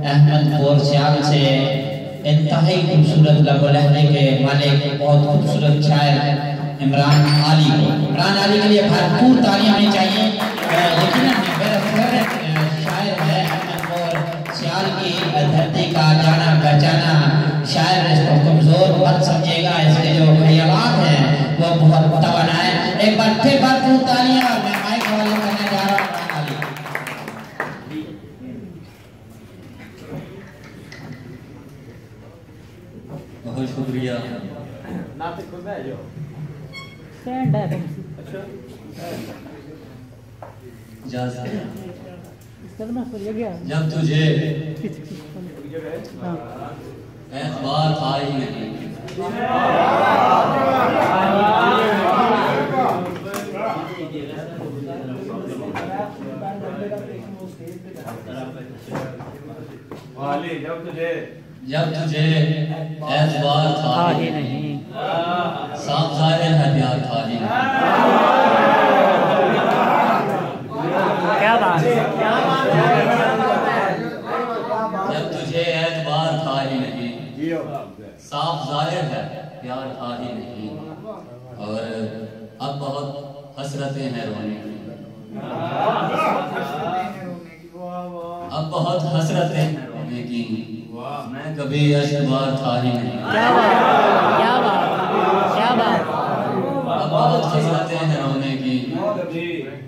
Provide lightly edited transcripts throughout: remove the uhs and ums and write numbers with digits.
अहमद और सियाल से इंतहाई खूबसूरत लबो लहजे के मालिक बहुत खूबसूरत शायर इमरान आली को, इमरान आली के लिए भरपूर तालियां होनी चाहिए। यकीनन मेरा फेवरेट शायर है अहमद और सियाल की धरती का जाना पहचाना शायर। इसको कमजोर मत समझिएगा, इसके जो ख्यालात हैं वो बहुत तवाना है। एक बार फिर भरपूर तालियां। मैं माइक हवाले करने जा रहा हूँ बहुत शुक्रिया। स्टैंड है अच्छा जब तुझे एतबार था ही नहीं, जब तुझे एतबार था ही नहीं, साफ ज़ाहिर है प्यार था ही नहीं। क्या बात है? जब तुझे एतबार था ही नहीं, साफ ज़ाहिर है प्यार था ही नहीं। और अब बहुत हसरतें हैं रोने की, अब बहुत हसरतें हैं रोने की। मैं कभी अशबार था ही नहीं। क्या बात, क्या बात, क्या बात। अब बहुत हसरतें हैं रोने की,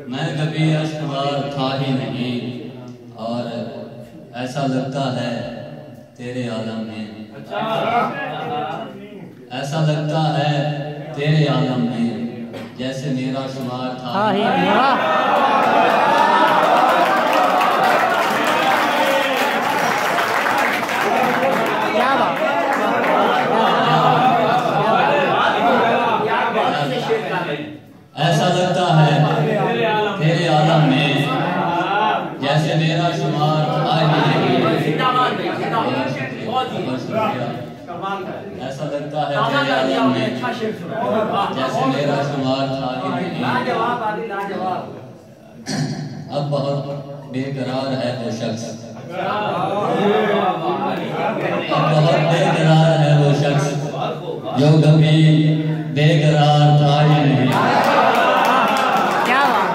मैं कभी अशबार था ही नहीं। और ऐसा लगता है तेरे आलम में, ऐसा लगता है तेरे आलम में जैसे मेरा शुमार था ही नहीं। ऐसा लगता है तेरे आलम में जैसे मेरा शुमार था ही नहीं। ऐसा लगता है तेरे आलम में जैसे मेरा शुमार था ही नहीं। अब बहुत बेकरार है वो शख्स, अब बहुत बेकरार है वो शख्स जो कभी बेकरार था ही नहीं। क्या बात,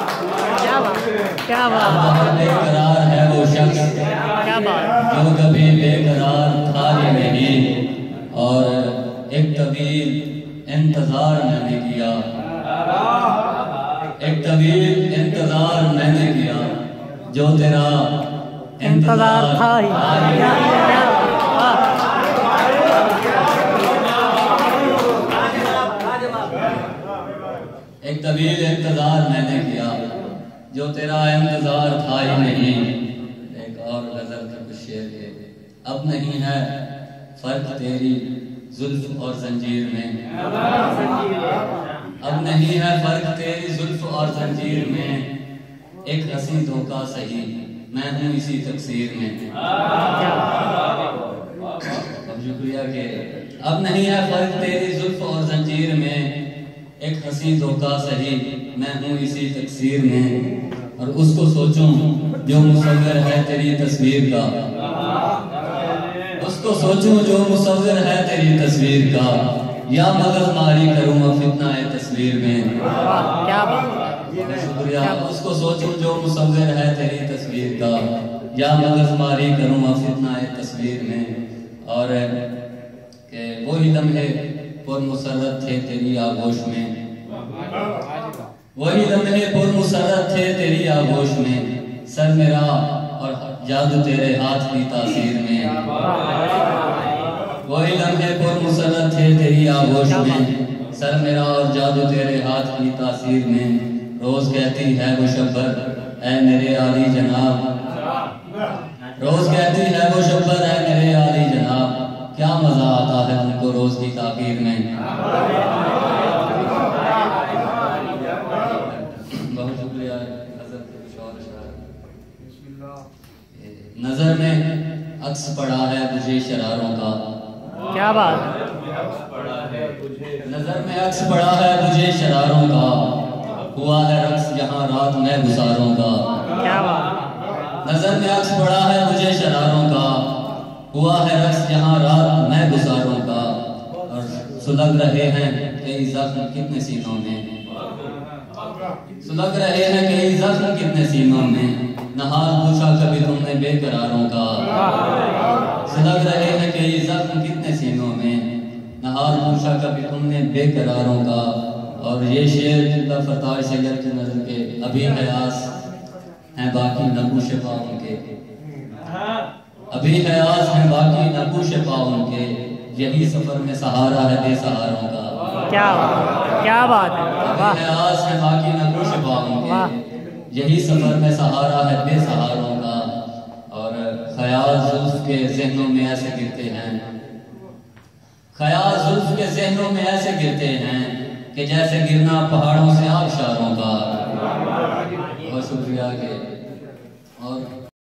क्या बात, क्या बात। बहुत बेकरार है वो शख्स क्या बात। जो कभी बेकरार था ही नहीं। और एक तवील इंतजार मैंने किया, एक तवील इंतजार मैंने किया जो तेरा इंतजार था ही नहीं। एक तवील इंतजार मैंने किया जो तेरा इंतजार था ही नहीं। एक और गजल का कुछ शेर है। अब नहीं है फर्क तेरी जुल्फ और जंजीर में, अब नहीं है फर्क तेरी जुल्फ और जंजीर में। एक हंसी धोखा सही मैं हूँ इसी तकसीर में। अब शुक्रिया के अब नहीं है फर्क तेरी जुल्फ और जंजीर में, एक हंसी धोखा सही मैं हूँ इसी तकसीर में। और उसको सोचूं जो मुसव्विर है तेरी तस्वीर का, उसको सोचूं जो मुसव्विर है तेरी तस्वीर का, या मगज मारी करूँ फितना है तस्वीर में। क्या बात। शुक्रिया। उसको सोचूं जो मुसव्विर है तेरी तस्वीर का, या मगज मारी करूँ फितना है तस्वीर में। और के वही लम्हे पुरमुसर्रत थे तेरी आगोश में, वही लम्हे पुरमुसर्रत थे तेरी आगोश में। सर मेरा और जादू तेरे हाथ की तासीर में, वही लम्हे पुरमुसर्रत थे तेरी आगोश में। सर मेरा और जादू तेरे हाथ की तासीर में। रोज कहती है वो शब्बर ऐ मेरे आली जनाब, रोज कहती है वो शब्बर ऐ मेरे आली जनाब। क्या मजा आता है उनको रोज की ताकीर में। बहुत शुक्रिया। नजर में अक्स पड़ा है मुझे शरारों का, क्या बात। नजर में अक्स पड़ा है मुझे शरारों का, हुआ है रक्स यहाँ रात में गुजारों का। क्या बात। नजर में अक्स पड़ा है मुझे शरारों का, हुआ है रक्स जहाँ रात मैं गुजारों का, और सुलग रहे हैं कई जख्म कितने सीनों में, सुलग रहे हैं कई जख्म कितने सीनों में, नहाल पूछा कभी तुमने बेकरारों का, सुलग रहे हैं कई जख्म कितने सीनों में, नहाल पूछा कभी तुमने बेकरारों का। और ये शेर फताह सैयद की नज़र के अभी हयास हैं बाकी नकुश पा उनके, अभी हयास हैं बाकी नकुश पा उनके, यही सफर में सहारा है बेसहारों का। क्या बात है, वाह। अभी हयास हैं बाकी नकुश पा उनके, यही सफर में सहारा है बेसहारों का। और ख्याल जुल्फ के जहनों में ऐसे गिरते हैं, ख्याल जुल्फ के जहनों में ऐसे गिरते हैं कि जैसे गिरना पहाड़ों से आबशारों का। बहुत शुक्रिया के और